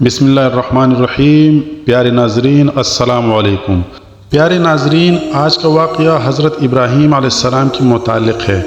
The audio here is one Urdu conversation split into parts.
بسم اللہ الرحمن الرحیم۔ پیارے ناظرین السلام علیکم۔ پیارے ناظرین، آج کا واقعہ حضرت ابراہیم علیہ السلام کے متعلق ہے۔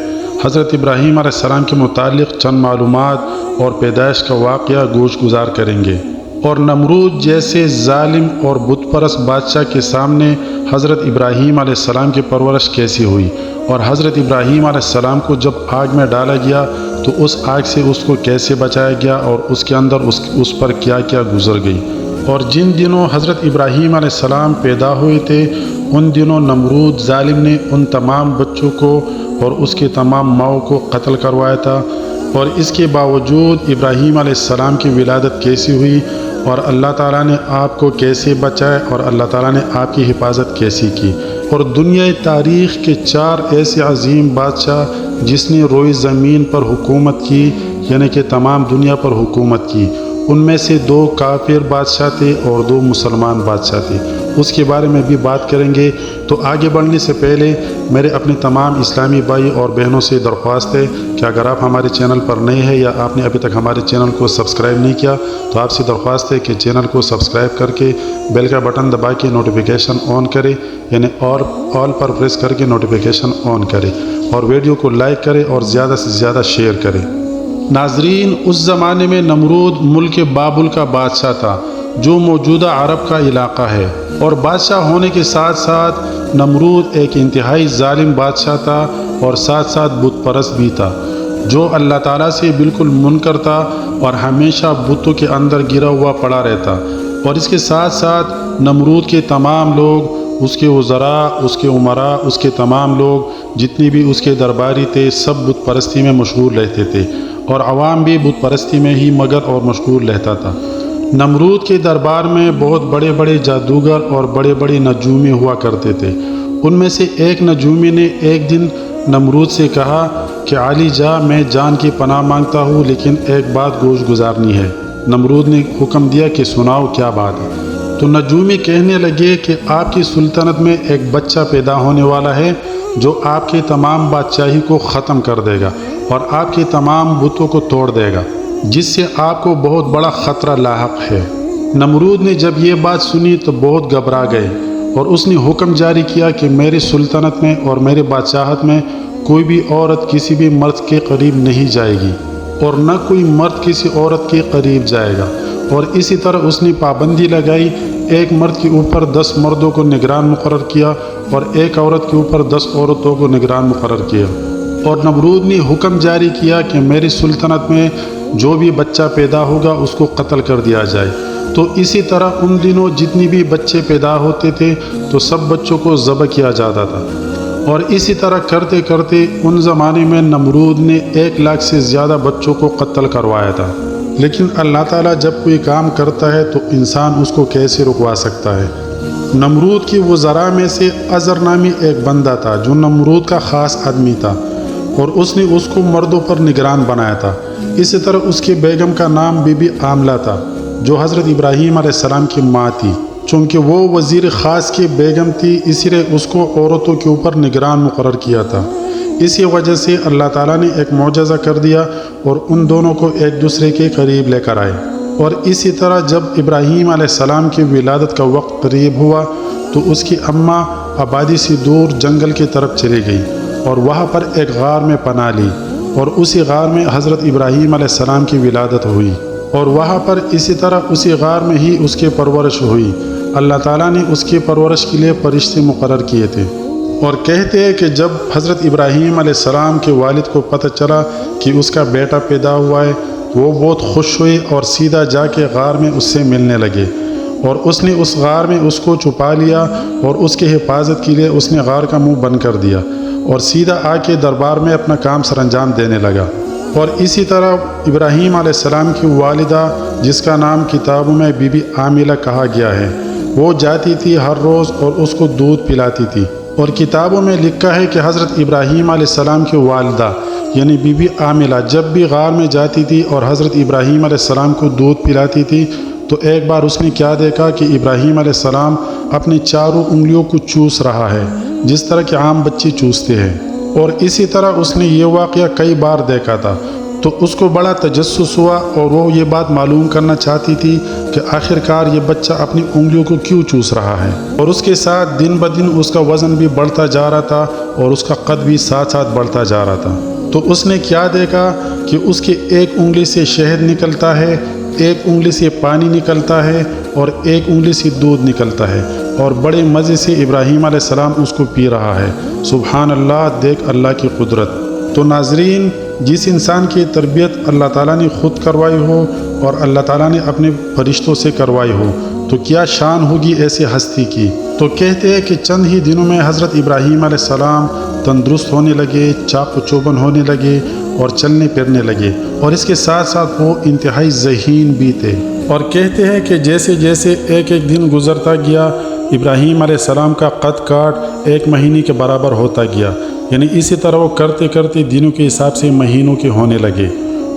حضرت ابراہیم علیہ السلام کے متعلق چند معلومات اور پیدائش کا واقعہ گوش گزار کریں گے، اور نمرود جیسے ظالم اور بت پرست بادشاہ کے سامنے حضرت ابراہیم علیہ السلام کی پرورش کیسی ہوئی، اور حضرت ابراہیم علیہ السلام کو جب آگ میں ڈالا گیا تو اس آگ سے اس کو کیسے بچایا گیا، اور اس کے اندر اس پر کیا کیا گزر گئی۔ اور جن دنوں حضرت ابراہیم علیہ السلام پیدا ہوئے تھے ان دنوں نمرود ظالم نے ان تمام بچوں کو اور اس کے تمام ماؤں کو قتل کروایا تھا، اور اس کے باوجود ابراہیم علیہ السلام کی ولادت کیسی ہوئی، اور اللہ تعالیٰ نے آپ کو کیسے بچائے، اور اللہ تعالیٰ نے آپ کی حفاظت کیسی کی۔ اور دنیا تاریخ کے 4 ایسے عظیم بادشاہ جس نے روئے زمین پر حکومت کی، یعنی کہ تمام دنیا پر حکومت کی، ان میں سے 2 کافر بادشاہ تھے اور 2 مسلمان بادشاہ تھے۔ اس کے بارے میں بھی بات کریں گے۔ تو آگے بڑھنے سے پہلے میرے اپنے تمام اسلامی بھائی اور بہنوں سے درخواست ہے کہ اگر آپ ہمارے چینل پر نئے ہیں یا آپ نے ابھی تک ہمارے چینل کو سبسکرائب نہیں کیا تو آپ سے درخواست ہے کہ چینل کو سبسکرائب کر کے بیل کا بٹن دبا کے نوٹیفیکیشن آن کرے، یعنی آل پر پریس کر کے نوٹیفیکیشن آن کرے، اور ویڈیو کو لائک کرے اور زیادہ سے زیادہ شیئر کرے۔ ناظرین، اس زمانے میں نمرود ملک بابل کا بادشاہ تھا جو موجودہ عرب کا علاقہ ہے، اور بادشاہ ہونے کے ساتھ ساتھ نمرود ایک انتہائی ظالم بادشاہ تھا اور ساتھ ساتھ بت پرست بھی تھا، جو اللہ تعالیٰ سے بالکل منکر تھا اور ہمیشہ بتوں کے اندر گرا ہوا پڑا رہتا۔ اور اس کے ساتھ ساتھ نمرود کے تمام لوگ، اس کے وزراء، اس کے عمراء، اس کے تمام لوگ جتنی بھی اس کے درباری تھے سب بت پرستی میں مشغول رہتے تھے، اور عوام بھی بت پرستی میں ہی مگن اور مشغول رہتا تھا۔ نمرود کے دربار میں بہت بڑے بڑے جادوگر اور بڑے بڑے نجومی ہوا کرتے تھے۔ ان میں سے ایک نجومی نے ایک دن نمرود سے کہا کہ علی جا، میں جان کی پناہ مانگتا ہوں لیکن ایک بات گوش گزارنی ہے۔ نمرود نے حکم دیا کہ سناؤ، کیا بات ہے؟ تو نجومی کہنے لگے کہ آپ کی سلطنت میں ایک بچہ پیدا ہونے والا ہے جو آپ کے تمام بادشاہی کو ختم کر دے گا اور آپ کے تمام بتوں کو توڑ دے گا، جس سے آپ کو بہت بڑا خطرہ لاحق ہے۔ نمرود نے جب یہ بات سنی تو بہت گھبرا گئے، اور اس نے حکم جاری کیا کہ میری سلطنت میں اور میرے بادشاہت میں کوئی بھی عورت کسی بھی مرد کے قریب نہیں جائے گی، اور نہ کوئی مرد کسی عورت کے قریب جائے گا۔ اور اسی طرح اس نے پابندی لگائی، ایک مرد کے اوپر 10 مردوں کو نگران مقرر کیا اور ایک عورت کے اوپر 10 عورتوں کو نگران مقرر کیا۔ اور نمرود نے حکم جاری کیا کہ میری سلطنت میں جو بھی بچہ پیدا ہوگا اس کو قتل کر دیا جائے۔ تو اسی طرح ان دنوں جتنی بھی بچے پیدا ہوتے تھے تو سب بچوں کو ذبح کیا جاتا تھا، اور اسی طرح کرتے کرتے ان زمانے میں نمرود نے 1 لاکھ سے زیادہ بچوں کو قتل کروایا تھا۔ لیکن اللہ تعالیٰ جب کوئی کام کرتا ہے تو انسان اس کو کیسے رکوا سکتا ہے؟ نمرود کی وزراء میں سے ازر نامی ایک بندہ تھا جو نمرود کا خاص آدمی تھا، اور اس نے اس کو مردوں پر نگران بنایا تھا۔ اسی طرح اس کی بیگم کا نام بی بی عاملہ تھا جو حضرت ابراہیم علیہ السلام کی ماں تھی۔ چونکہ وہ وزیر خاص کی بیگم تھی اس لیے اس کو عورتوں کے اوپر نگران مقرر کیا تھا۔ اسی وجہ سے اللہ تعالیٰ نے ایک معجزہ کر دیا اور ان دونوں کو ایک دوسرے کے قریب لے کر آئے۔ اور اسی طرح جب ابراہیم علیہ السلام کی ولادت کا وقت قریب ہوا تو اس کی اماں آبادی سے دور جنگل کی طرف چلی گئی اور وہاں پر ایک غار میں پناہ لی، اور اسی غار میں حضرت ابراہیم علیہ السلام کی ولادت ہوئی، اور وہاں پر اسی طرح اسی غار میں ہی اس کی پرورش ہوئی۔ اللہ تعالیٰ نے اس کی پرورش کے لیے فرشتے مقرر کیے تھے۔ اور کہتے ہیں کہ جب حضرت ابراہیم علیہ السلام کے والد کو پتہ چلا کہ اس کا بیٹا پیدا ہوا ہے، وہ بہت خوش ہوئے اور سیدھا جا کے غار میں اس سے ملنے لگے، اور اس نے اس غار میں اس کو چھپا لیا، اور اس کی حفاظت کے لیے اس نے غار کا منہ بند کر دیا اور سیدھا آ کے دربار میں اپنا کام سر انجام دینے لگا۔ اور اسی طرح ابراہیم علیہ السلام کی والدہ، جس کا نام کتابوں میں بی بی عاملہ کہا گیا ہے، وہ جاتی تھی ہر روز اور اس کو دودھ پلاتی تھی۔ اور کتابوں میں لکھا ہے کہ حضرت ابراہیم علیہ السلام کی والدہ یعنی بی بی عاملہ جب بھی غار میں جاتی تھی اور حضرت ابراہیم علیہ السلام کو دودھ پلاتی تھی تو ایک بار اس نے کیا دیکھا کہ ابراہیم علیہ السلام اپنی چاروں انگلیوں کو چوس رہا ہے جس طرح کہ عام بچے چوستے ہیں، اور اسی طرح اس نے یہ واقعہ کئی بار دیکھا تھا۔ تو اس کو بڑا تجسس ہوا اور وہ یہ بات معلوم کرنا چاہتی تھی کہ آخرکار یہ بچہ اپنی انگلیوں کو کیوں چوس رہا ہے، اور اس کے ساتھ دن بدن اس کا وزن بھی بڑھتا جا رہا تھا اور اس کا قد بھی ساتھ ساتھ بڑھتا جا رہا تھا۔ تو اس نے کیا دیکھا کہ اس کے ایک انگلی سے شہد نکلتا ہے، ایک انگلی سے پانی نکلتا ہے اور ایک انگلی سے دودھ نکلتا ہے، اور بڑے مزے سے ابراہیم علیہ السلام اس کو پی رہا ہے۔ سبحان اللہ، دیکھ اللہ کی قدرت۔ تو ناظرین، جس انسان کی تربیت اللہ تعالیٰ نے خود کروائی ہو اور اللہ تعالیٰ نے اپنے فرشتوں سے کروائی ہو تو کیا شان ہوگی ایسے ہستی کی۔ تو کہتے ہیں کہ چند ہی دنوں میں حضرت ابراہیم علیہ السلام تندرست ہونے لگے، چاق و چوبند ہونے لگے اور چلنے پھرنے لگے، اور اس کے ساتھ ساتھ وہ انتہائی ذہین بھی تھے۔ اور کہتے ہیں کہ جیسے جیسے ایک ایک دن گزرتا گیا، ابراہیم علیہ السلام کا قد کاٹ 1 مہینے کے برابر ہوتا گیا، یعنی اسی طرح وہ کرتے کرتے دنوں کے حساب سے مہینوں کے ہونے لگے۔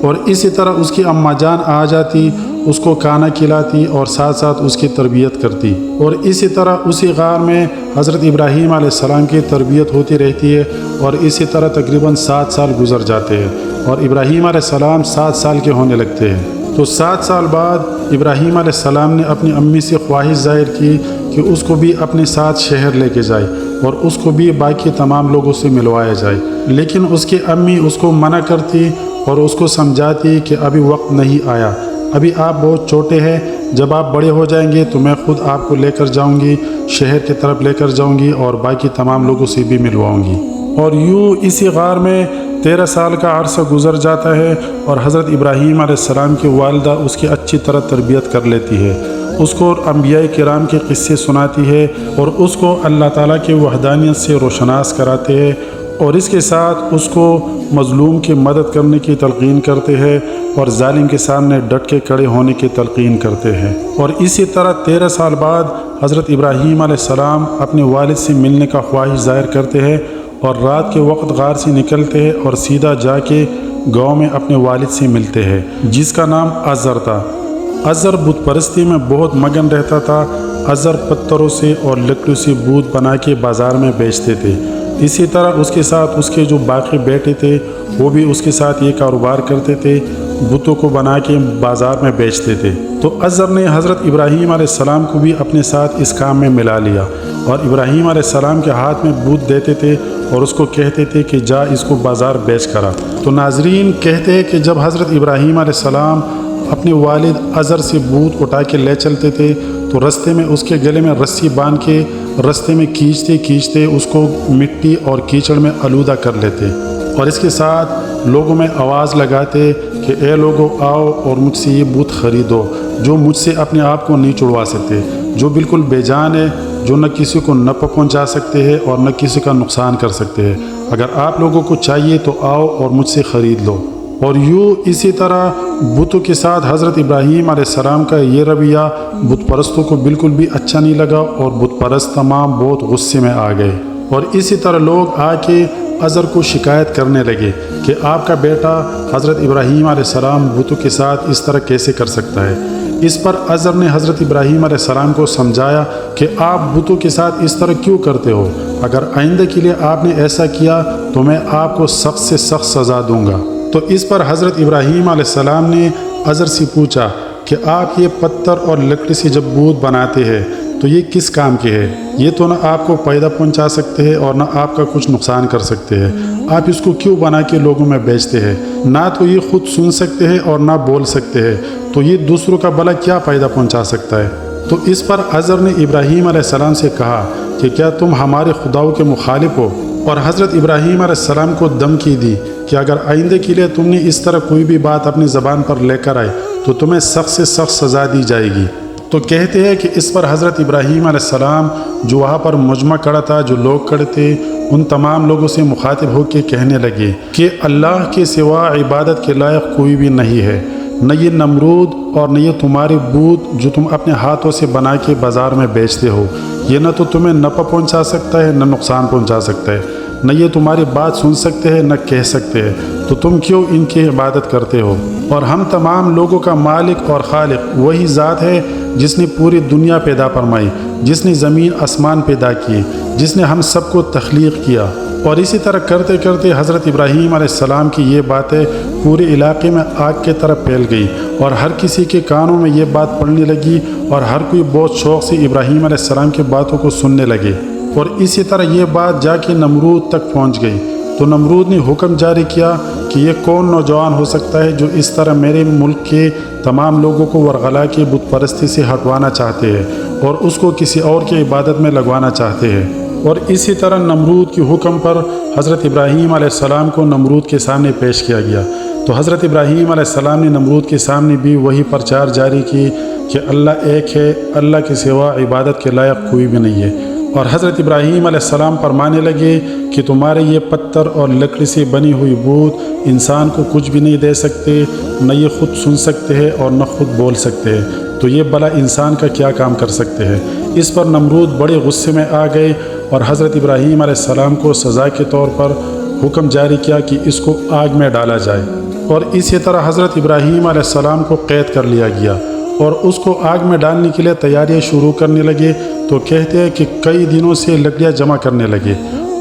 اور اسی طرح اس کی اماں جان آ جاتی، اس کو کھانا کھلاتی اور ساتھ ساتھ اس کی تربیت کرتی، اور اسی طرح اسی غار میں حضرت ابراہیم علیہ السلام کی تربیت ہوتی رہتی ہے، اور اسی طرح تقریباً 7 سال گزر جاتے ہیں اور ابراہیم علیہ السلام 7 سال کے ہونے لگتے ہیں۔ تو 7 سال بعد ابراہیم علیہ السلام نے اپنی امی سے خواہش ظاہر کی کہ اس کو بھی اپنے ساتھ شہر لے کے جائے اور اس کو بھی باقی تمام لوگوں سے ملوایا جائے، لیکن اس کی امی اس کو منع کرتی اور اس کو سمجھاتی کہ ابھی وقت نہیں آیا، ابھی آپ بہت چھوٹے ہیں، جب آپ بڑے ہو جائیں گے تو میں خود آپ کو لے کر جاؤں گی، شہر کی طرف لے کر جاؤں گی اور باقی تمام لوگوں سے بھی ملواؤں گی۔ اور یوں اسی غار میں 13 سال کا عرصہ گزر جاتا ہے، اور حضرت ابراہیم علیہ السلام کی والدہ اس کی اچھی طرح تربیت کر لیتی ہے، اس کو انبیاء کرام کے قصے سناتی ہے اور اس کو اللہ تعالیٰ کی وحدانیت سے روشناس کراتے ہیں، اور اس کے ساتھ اس کو مظلوم کی مدد کرنے کی تلقین کرتے ہیں اور ظالم کے سامنے ڈٹ کے کھڑے ہونے کی تلقین کرتے ہیں۔ اور اسی طرح 13 سال بعد حضرت ابراہیم علیہ السلام اپنے والد سے ملنے کا خواہش ظاہر کرتے ہیں، اور رات کے وقت غار سے نکلتے ہیں اور سیدھا جا کے گاؤں میں اپنے والد سے ملتے ہیں، جس کا نام آزر تھا۔ آزر بت پرستی میں بہت مگن رہتا تھا۔ آزر پتھروں سے اور لکڑیوں سے بت بنا کے بازار میں بیچتے تھے۔ اسی طرح اس کے ساتھ اس کے جو باقی بیٹے تھے وہ بھی اس کے ساتھ یہ کاروبار کرتے تھے، بتوں کو بنا کے بازار میں بیچتے تھے۔ تو آزر نے حضرت ابراہیم علیہ السلام کو بھی اپنے ساتھ اس کام میں ملا لیا، اور ابراہیم علیہ السلام کے ہاتھ میں بت دیتے تھے اور اس کو کہتے تھے کہ جا اس کو بازار بیچ کرا۔ تو ناظرین، کہتے ہیں کہ جب حضرت ابراہیم علیہ السلام اپنے والد آزر سے بت اٹھا کے لے چلتے تھے تو رستے میں اس کے گلے میں رسی باندھ کے رستے میں کھینچتے کھینچتے اس کو مٹی اور کیچڑ میں آلودہ کر لیتے، اور اس کے ساتھ لوگوں میں آواز لگاتے کہ اے لوگوں آؤ اور مجھ سے یہ بت خریدو، جو مجھ سے اپنے آپ کو نہیں چھڑوا سکتے، جو بالکل بے جان ہے، جو نہ کسی کو نفع پہنچا سکتے ہیں اور نہ کسی کا نقصان کر سکتے ہیں۔ اگر آپ لوگوں کو چاہیے تو آؤ اور مجھ سے خرید لو۔ اور یوں اسی طرح بتوں کے ساتھ حضرت ابراہیم علیہ السلام کا یہ رویہ بت پرستوں کو بالکل بھی اچھا نہیں لگا، اور بت پرست تمام بہت غصے میں آ گئے، اور اسی طرح لوگ آ کے آزر کو شکایت کرنے لگے کہ آپ کا بیٹا حضرت ابراہیم علیہ السلام بتوں کے ساتھ اس طرح کیسے کر سکتا ہے۔ اس پر آزر نے حضرت ابراہیم علیہ السلام کو سمجھایا کہ آپ بتوں کے ساتھ اس طرح کیوں کرتے ہو، اگر آئندہ کے لیے آپ نے ایسا کیا تو میں آپ کو سخت سے سخت سزا دوں گا۔ تو اس پر حضرت ابراہیم علیہ السلام نے آزر سے پوچھا کہ آپ یہ پتھر اور لکڑی سے جب بت بناتے ہیں تو یہ کس کام کے ہے؟ یہ تو نہ آپ کو فائدہ پہنچا سکتے ہیں اور نہ آپ کا کچھ نقصان کر سکتے ہیں، آپ اس کو کیوں بنا کے لوگوں میں بیچتے ہیں؟ نہ تو یہ خود سن سکتے ہیں اور نہ بول سکتے ہیں، تو یہ دوسروں کا بھلا کیا فائدہ پہنچا سکتا ہے؟ تو اس پر آزر نے ابراہیم علیہ السلام سے کہا کہ کیا تم ہمارے خداؤں کے مخالف ہو؟ اور حضرت ابراہیم علیہ السلام کو دھمکی دی کہ اگر آئندہ کے لیے تم نے اس طرح کوئی بھی بات اپنی زبان پر لے کر آئے تو تمہیں سخت سے سخت سزا دی جائے گی۔ تو کہتے ہیں کہ اس پر حضرت ابراہیم علیہ السلام جو وہاں پر مجمع کھڑا تھا، جو لوگ کھڑے تھے، ان تمام لوگوں سے مخاطب ہو کے کہنے لگے کہ اللہ کے سوا عبادت کے لائق کوئی بھی نہیں ہے، نہ یہ نمرود اور نہ یہ تمہارے بت جو تم اپنے ہاتھوں سے بنا کے بازار میں بیچتے ہو، یہ نہ تو تمہیں نفع پہنچا سکتا ہے نہ نقصان پہنچا سکتا ہے، نہ یہ تمہاری بات سن سکتے ہیں نہ کہہ سکتے ہیں، تو تم کیوں ان کی عبادت کرتے ہو؟ اور ہم تمام لوگوں کا مالک اور خالق وہی ذات ہے جس نے پوری دنیا پیدا فرمائی، جس نے زمین آسمان پیدا کیے، جس نے ہم سب کو تخلیق کیا۔ اور اسی طرح کرتے کرتے حضرت ابراہیم علیہ السلام کی یہ باتیں پورے علاقے میں آگ کی طرح پھیل گئی اور ہر کسی کے کانوں میں یہ بات پڑنے لگی اور ہر کوئی بہت شوق سے ابراہیم علیہ السلام کی باتوں کو سننے لگے۔ اور اسی طرح یہ بات جا کے نمرود تک پہنچ گئی، تو نمرود نے حکم جاری کیا کہ یہ کون نوجوان ہو سکتا ہے جو اس طرح میرے ملک کے تمام لوگوں کو ورغلا کے بت پرستی سے ہٹوانا چاہتے ہیں اور اس کو کسی اور کی عبادت میں لگوانا چاہتے ہیں۔ اور اسی طرح نمرود کے حکم پر حضرت ابراہیم علیہ السلام کو نمرود کے سامنے پیش کیا گیا، تو حضرت ابراہیم علیہ السلام نے نمرود کے سامنے بھی وہی پرچار جاری کی کہ اللہ ایک ہے، اللہ کے سوا عبادت کے لائق کوئی بھی نہیں ہے۔ اور حضرت ابراہیم علیہ السلام فرمانے لگے کہ تمہارے یہ پتھر اور لکڑی سے بنی ہوئی بت انسان کو کچھ بھی نہیں دے سکتے، نہ یہ خود سن سکتے ہیں اور نہ خود بول سکتے ہیں، تو یہ بھلا انسان کا کیا کام کر سکتے ہیں۔ اس پر نمرود بڑے غصے میں آ گئے اور حضرت ابراہیم علیہ السلام کو سزا کے طور پر حکم جاری کیا کہ اس کو آگ میں ڈالا جائے۔ اور اسی طرح حضرت ابراہیم علیہ السلام کو قید کر لیا گیا اور اس کو آگ میں ڈالنے کے لیے تیاریاں شروع کرنے لگے۔ تو کہتے ہیں کہ کئی دنوں سے لکڑیاں جمع کرنے لگے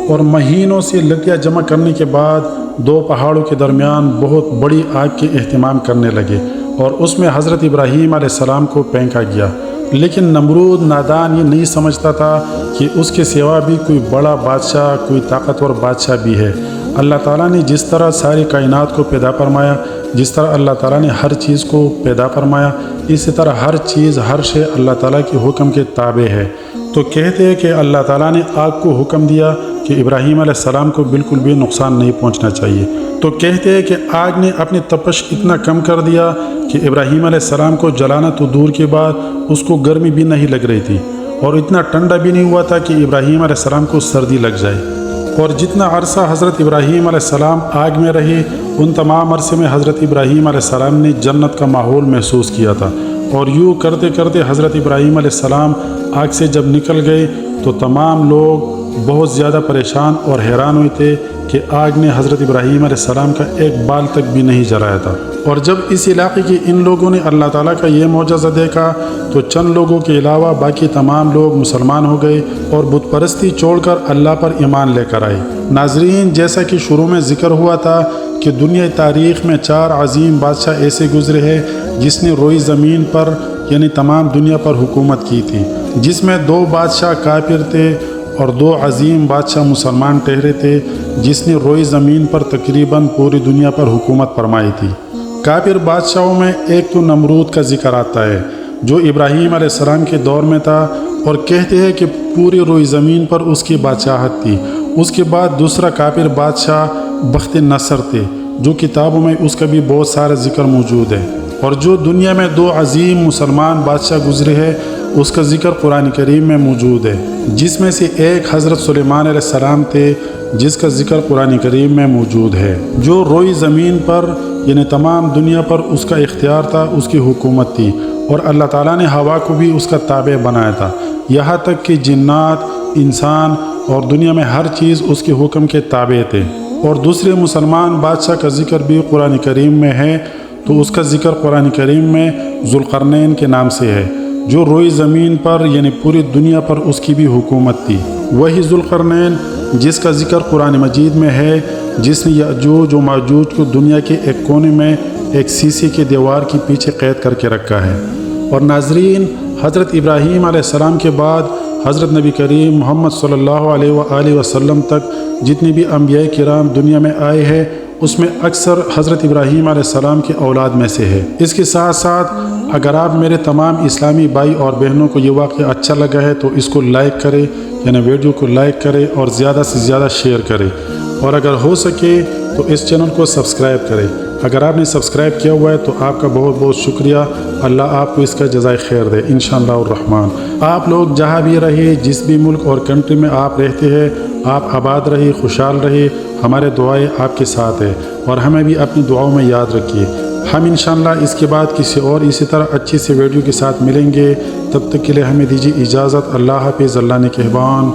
اور مہینوں سے لکڑیاں جمع کرنے کے بعد دو پہاڑوں کے درمیان بہت بڑی آگ کے اہتمام کرنے لگے اور اس میں حضرت ابراہیم علیہ السلام کو پھینکا گیا۔ لیکن نمرود نادان یہ نہیں سمجھتا تھا کہ اس کے سوا بھی کوئی بڑا بادشاہ، کوئی طاقتور بادشاہ بھی ہے۔ اللہ تعالیٰ نے جس طرح ساری کائنات کو پیدا فرمایا، جس طرح اللہ تعالیٰ نے ہر چیز کو پیدا فرمایا، اسی طرح ہر چیز، ہر شے اللہ تعالیٰ کے حکم کے تابع ہے۔ تو کہتے ہیں کہ اللہ تعالیٰ نے آگ کو حکم دیا کہ ابراہیم علیہ السلام کو بالکل بھی نقصان نہیں پہنچنا چاہیے۔ تو کہتے ہیں کہ آگ نے اپنی تپش اتنا کم کر دیا کہ ابراہیم علیہ السلام کو جلانا تو دور کے بعد اس کو گرمی بھی نہیں لگ رہی تھی اور اتنا ٹھنڈا بھی نہیں ہوا تھا کہ ابراہیم علیہ السلام کو سردی لگ جائے۔ اور جتنا عرصہ حضرت ابراہیم علیہ السلام آگ میں رہے، ان تمام عرصے میں حضرت ابراہیم علیہ السلام نے جنت کا ماحول محسوس کیا تھا۔ اور یوں کرتے کرتے حضرت ابراہیم علیہ السلام آگ سے جب نکل گئے تو تمام لوگ بہت زیادہ پریشان اور حیران ہوئے تھے کہ آگ نے حضرت ابراہیم علیہ السلام کا ایک بال تک بھی نہیں جلایا تھا۔ اور جب اس علاقے کے ان لوگوں نے اللہ تعالیٰ کا یہ معجزہ دیکھا تو چند لوگوں کے علاوہ باقی تمام لوگ مسلمان ہو گئے اور بت پرستی چھوڑ کر اللہ پر ایمان لے کر آئے۔ ناظرین، جیسا کہ شروع میں ذکر ہوا تھا کہ دنیا تاریخ میں 4 عظیم بادشاہ ایسے گزرے ہیں جس نے روئی زمین پر یعنی تمام دنیا پر حکومت کی تھی، جس میں 2 بادشاہ کافر تھے اور 2 عظیم بادشاہ مسلمان ٹھہرے تھے جس نے روئی زمین پر تقریباً پوری دنیا پر حکومت فرمائی تھی۔ کافر بادشاہوں میں ایک تو نمرود کا ذکر آتا ہے جو ابراہیم علیہ السلام کے دور میں تھا اور کہتے ہیں کہ پوری روئی زمین پر اس کی بادشاہت تھی۔ اس کے بعد دوسرا کافر بادشاہ بخت نصر تھے جو کتابوں میں اس کا بھی بہت سارا ذکر موجود ہے۔ اور جو دنیا میں 2 عظیم مسلمان بادشاہ گزرے ہیں اس کا ذکر قرآن کریم میں موجود ہے، جس میں سے ایک حضرت سلیمان علیہ السلام تھے جس کا ذکر قرآن کریم میں موجود ہے، جو روئی زمین پر یعنی تمام دنیا پر اس کا اختیار تھا، اس کی حکومت تھی اور اللہ تعالیٰ نے ہوا کو بھی اس کا تابع بنایا تھا، یہاں تک کہ جنات، انسان اور دنیا میں ہر چیز اس کے حکم کے تابع تھے۔ اور دوسرے مسلمان بادشاہ کا ذکر بھی قرآن کریم میں ہے، تو اس کا ذکر قرآن کریم میں ذوالقرنین کے نام سے ہے، جو روئی زمین پر یعنی پوری دنیا پر اس کی بھی حکومت تھی۔ وہی ذوالقرنین جس کا ذکر قرآن مجید میں ہے، جس نے یأجوج و ماجوج کو دنیا کے ایک کونے میں ایک شیشے کی دیوار کے پیچھے قید کر کے رکھا ہے۔ اور ناظرین، حضرت ابراہیم علیہ السلام کے بعد حضرت نبی کریم محمد صلی اللہ علیہ وآلہ وسلم تک جتنی بھی انبیاء کرام دنیا میں آئے ہیں اس میں اکثر حضرت ابراہیم علیہ السلام کی اولاد میں سے ہے۔ اس کے ساتھ ساتھ اگر آپ میرے تمام اسلامی بھائی اور بہنوں کو یہ واقعہ اچھا لگا ہے تو اس کو لائک کرے، یعنی ویڈیو کو لائک کرے اور زیادہ سے زیادہ شیئر کرے، اور اگر ہو سکے تو اس چینل کو سبسکرائب کرے۔ اگر آپ نے سبسکرائب کیا ہوا ہے تو آپ کا بہت بہت شکریہ، اللہ آپ کو اس کا جزائے خیر دے انشاءاللہ الرحمن۔ آپ لوگ جہاں بھی رہے، جس بھی ملک اور کنٹری میں آپ رہتے ہیں، آپ آباد رہے، خوشحال رہے، ہمارے دعائیں آپ کے ساتھ ہے اور ہمیں بھی اپنی دعاؤں میں یاد رکھیے۔ ہم انشاءاللہ اس کے بعد کسی اور اسی طرح اچھی سے ویڈیو کے ساتھ ملیں گے، تب تک کے لیے ہمیں دیجیے اجازت۔ اللہ حافظ، اللہ نگہبان۔